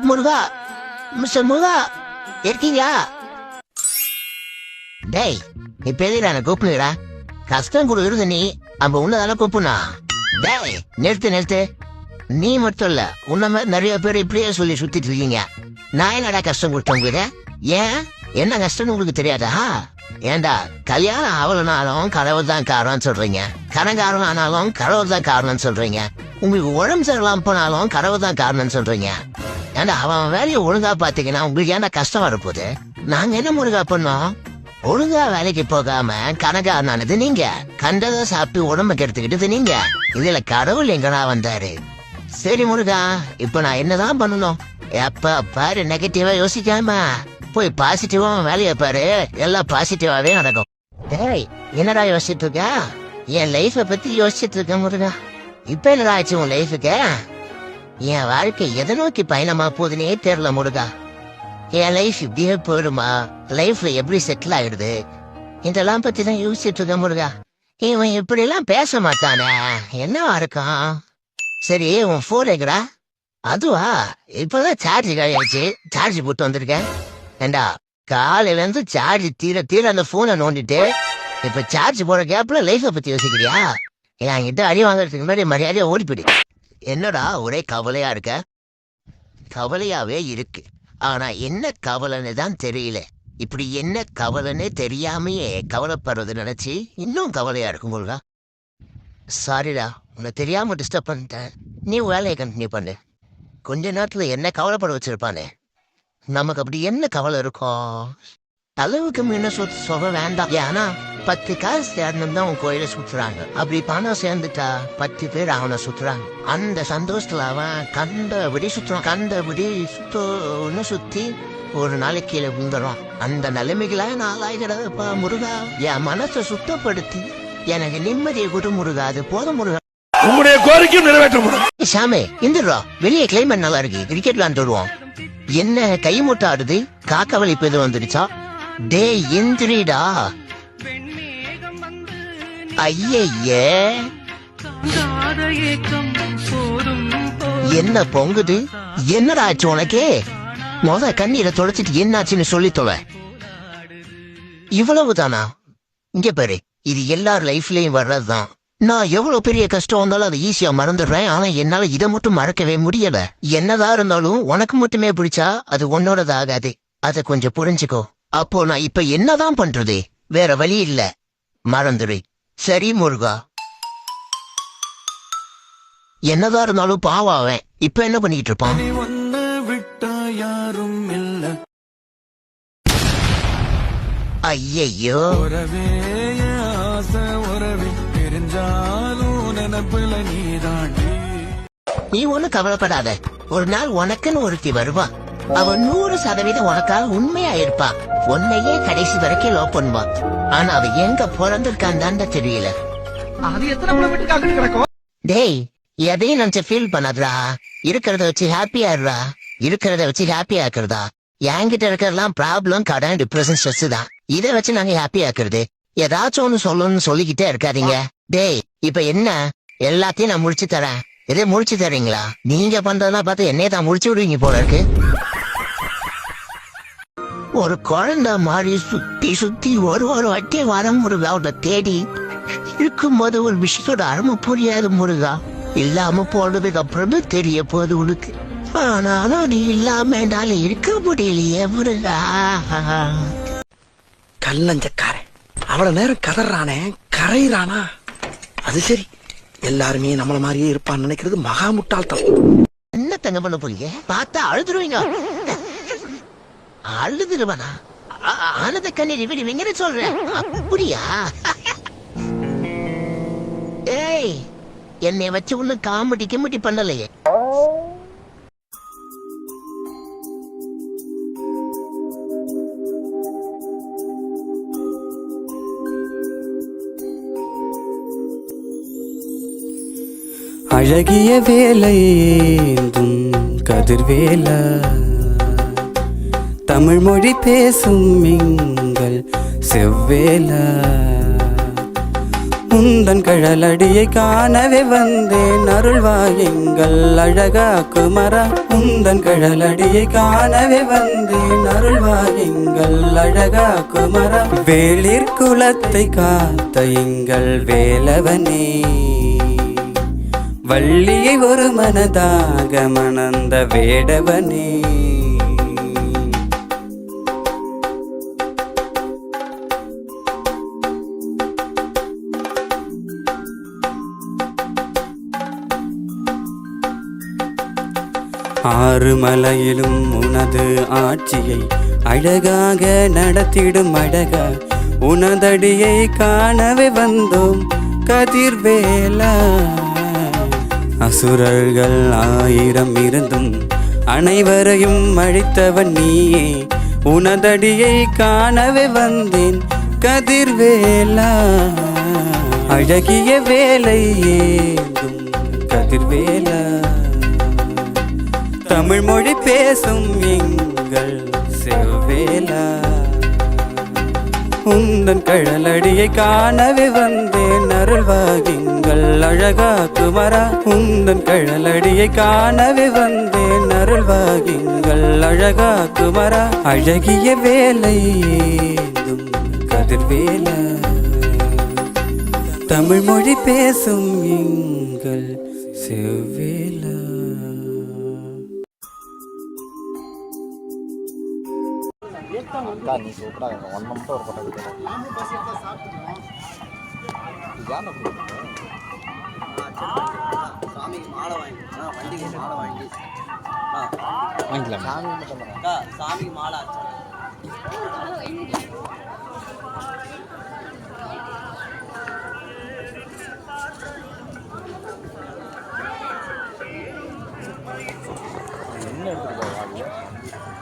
முருகா, mister முருகா இருக்கீங்களா? டேய், இப்ப எதிரா என்ன கூப்பிடுறா? கஷ்டம் கொடுக்குறது நீ, அப்ப உன்னதான கூப்பிடா? டேய் நிறுத்து. நீ மட்டும் இல்ல, உன்ன மாதிரி நிறைய பேர் இப்படியே சொல்லி சுத்திட்டு இருக்கீங்க. நான் என்னடா கஷ்டம் கொடுத்தேன் உங்களுக்கு? ஏன் என்ன கஷ்டம்னு உங்களுக்கு தெரியாதா? ஏண்டா கல்யாணம் ஆகலனாலும் கடவுள் தான் காரணம்னு சொல்றீங்க, கனகாரம் ஆனாலும் கடவுள் தான் காரணம்னு சொல்றீங்க, உங்களுக்கு உடம்பு சரியில்லாம போனாலும் கடவுள் தான் காரணம்னு சொல்றீங்க. ஏண்டா அவன் வேலையை ஒழுங்கா பாத்தீங்கன்னா உங்களுக்கு ஏன்டா கஷ்டம் வரப்போகுது? நாங்க என்ன முருகா பண்ணோம்? ஒழுங்கா வேலைக்கு போகாம கனகாரனானது நீங்க, கண்டதை சாப்பிட்டு உடம்ப கெடுத்துக்கிட்டது நீங்க. இதுல கடவுள் எங்கடா வந்தாரு? சரி முருகா, இப்ப நான் என்னதான் பண்ணணும்? எப்ப பாரு நெகட்டிவா யோசிக்காம போய் பாசிட்டிவா வேலையை பாரு, எல்லாம் பாசிட்டிவாவே நடக்கும். டேய் என்னடா யோசிச்சுட்டு இருக்க? என் லைஃப பத்தி யோசிச்சுட்டு இருக்க முருகா. இப்ப என்னடா ஆச்சு உன் லைஃபுக்கு? என் வாழ்க்கை எதை நோக்கி பயணமா போகுதுன்னே தெரியல முருகா. என் லைஃப் இப்படியே போயிடுமா? லைஃப்ல எப்படி செட்டில் ஆயிடுது? இதெல்லாம் பத்தி தான் யோசிச்சுட்டு இருக்க முருகா. இவன் இப்படி எல்லாம் பேச மாட்டானே, என்னவா இருக்கான்? சரி உன் போன் எங்கடா? அதுவா இப்பதான் சார்ஜ் காயாச்சு, சார்ஜ் போட்டு வந்திருக்கேன். ஏண்டா காலையில இருந்து சார்ஜ் தீர அந்த போனை நோண்டிட்டு இப்ப சார்ஜ் போற கேப்ல லைஃப பத்தி யோசிக்கிறியா? என்கிட்ட அடி வாங்கறதுக்கு முன்னாடி மரியாதையா ஓடிப்பிடு. என்னடா ஒரே கவலையா இருக்க? கவலையாவே இருக்கு, ஆனா என்ன கவலைன்னு தான் தெரியல. இப்படி என்ன கவலைன்னு தெரியாமையே கவலைப்படுறது நினைச்சு இன்னும் கவலையா இருக்கும் போல்கா. சாரிடா, உன்னை தெரியாம டிஸ்டர்ப் பண்ணிட்டேன். நீ வேலையை கண்டினியூ பண்ணு. கொஞ்ச நேரத்துல என்ன கவலைப்பட வச்சிருப்பானே, நமக்கு அப்படி என்ன கவலை இருக்கும்? அளவுக்கு முன்ன சொல்ல வேண்டாம். ஏன்னா 10 காசு சேரணும் தான் உன் கோயில சுத்துறாங்க. அப்படி பணம் சேர்ந்துட்டா 10 பேர் அவனை சுத்துறாங்க. அந்த சந்தோஷத்துல அவன் கண்டபடி சுத்தி ஒரு நாளைக்கு கீழே விழுந்துடும். அந்த நிலைமைகளா நாளாகிறப்பா முருகா. என் மனசை சுத்தப்படுத்தி எனக்கு நிம்மதியை கொடு முருகா. அது போதும் முருகா. உங்களுடைய கோரிக்கை நிறைவேற்றப்படும். சாமே இந்துடுறோம், வெளியே கிளைமேட் நல்லா இருக்கு, கிரிக்கெட் விளாண்டுருவோம். என்ன கை மூட்டை ஆடுது? காக்க வலிப்பு எதுவும் வந்துருச்சா? டே எந்திரிடா. ஐயே என்ன பொங்குது? என்னடா ஆச்சு உனக்கே? கண்ணீரை தொலைச்சிட்டு என்னாச்சுன்னு சொல்லி தொலை. இவ்வளவுதானா? இங்க பாரு, இது எல்லார் லைஃப்லயும் வர்றதுதான். நான் எவ்வளவு பெரிய கஷ்டம் வந்தாலும் அதை ஈஸியா மறந்துடுறேன். ஆனா என்னால இதை மட்டும் மறக்கவே முடியல. என்னதான் இருந்தாலும் உனக்கு மட்டுமே பிடிச்சா அது உன்னோடது ஆகாது. அதை கொஞ்சம் புரிஞ்சுக்கோ. அப்போ நான் இப்ப என்னதான் பண்றது? வேற வழி இல்ல, மறந்துடு. சரி முருகா. என்னதான் இருந்தாலும் பாவாவேன். இப்ப என்ன பண்ணிட்டு இருப்பான்? ஐயோ நீ ஒண்ணு கவலைப்படாத. ஒரு நாள் உனக்குன்னு ஒருத்தி வருவா. அவ 100% உனக்காக உண்மையா இருப்பா. உன்னையே கடைசி வரைக்கும் லவ் பண்ணுவா. ஆனா அவ எங்க பிறந்திருக்கான்னு தான் தெரியல. டேய் எதையும் நினைச்ச ஃபீல் பண்ணாதடா. இருக்கிறத வச்சு ஹாப்பியா இருடா. இருக்கிறத வச்சு ஹாப்பியா இருக்கிறதா. என்கிட்ட இருக்கிறதெல்லாம் ப்ராப்ளம், கடன், டிப்ரெஷன், ஸ்ட்ரெஸ் தான். இதை வச்சு நாங்க ஹாப்பியா இருக்கிறது. ஏதாச்சும் ஒண்ணு சொல்லணும்னு சொல்லிக்கிட்டே இருக்காதீங்க. டேய் இப்ப என்ன? எல்லாத்தையும் நான் முடிச்சு தரேன். இதே முடிச்சு தரீங்களா? நீங்க பண்றதெல்லாம் பார்த்து என்னைய தான் முடிச்சு விடுவீங்க போல இருக்கு. ஒரு குழந்தை மாதிரி சுத்தி ஒரு வாட்டி வர முருகா. அவளை தேடி இருக்கும்போது ஒரு விஷயத்தோட அருமை புரியாது முருகா. இல்லாம போனதுக்கு அப்புறமே தெரிய போகுது உனக்கு. ஆனாலும் நீ இல்லாம என்னால இருக்க முடியலையே முருகா. கல்லஞ்சக்காரன் அவ்வளவு நேரம் கதறானே, கரையிறானா? அது சரி, எல்லாருமே நம்மள மாதிரியே இருப்பான்னு நினைக்கிறது மகா முட்டாள்தனம். என்ன தங்க பண்ண போறீங்க? பார்த்தா அழுதுருவீங்க. அழுதுருவனா? ஆனந்த கண்ணீர் விடுவீங்கன்னு சொல்றேன். அப்படியா? ஏய் என்னை வச்சு ஒண்ணு காமெடி பண்ணலையே. அழகிய வேலையேந்தும் கதிர்வேல, தமிழ் மொழி பேசும் எங்கள் செவ்வேல, உந்தன் கழலடியை காணவே வந்தேன் அருள்வாய் எங்கள் அழகா குமரா. உந்தன் கழலடியை காணவே வந்தேன் அருள்வாய் எங்கள் அழகா குமரா. வேளிர் குலத்தை காத்த எங்கள் வேலவனே, வள்ளியை ஒரு மனதாக மணந்த வேடவனே. ஆறு மலையிலும் உனது ஆட்சியை அழகாக நடத்திடும் அழகா. உனதடியை காணவே வந்தோம் கதிர்வேலா. அசுரர்கள் 1000 இருந்தும் அனைவரையும் அழித்தவன் நீயே. உனதடியை காணவே வந்தேன் கதிர்வேலா. அழகிய வேலை ஏந்தும் கதிர்வேலா. தமிழ் மொழி பேசும் எங்கள் செவ்வேலா. உந்தன் கழலடியை காணவே வந்தேன் அருள்வாய் எங்கள் அழகா குமரா. உந்தன் கழலடியை காணவே வந்தேன் அருள்வாய் எங்கள் அழகா குமரா. அழகிய வேலை ஏந்தும் கதிர்வேலா. தமிழ் மொழி பேசும் எங்கள் செவ்வேலா. நீ சூப்பராக இருக்கும் 1 மந்த் ஒரு பட்டம் சாமிக்கு மாலை வாங்கிக்கலாம், வண்டிக்கு மாலை வாங்கி வாங்கிக்கலாம். சாமி மட்டும் சாமிக்கு மாலை என்ன எடுத்துருக்கோம்